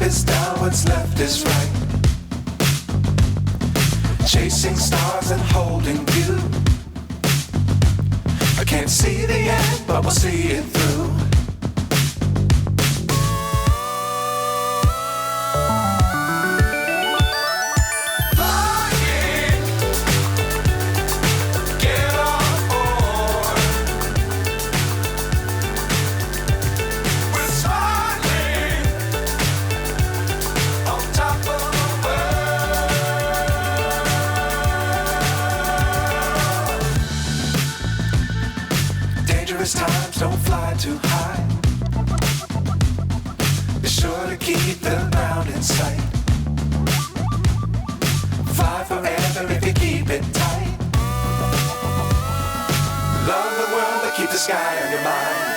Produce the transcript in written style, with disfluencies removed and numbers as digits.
is down, what's left is right. Chasing stars and holding you. I can't see the end, but we'll see it through. Times don't fly too high. Be sure to keep the ground in sight. Fly forever if you keep it tight. Love the world, but keep the sky on your mind.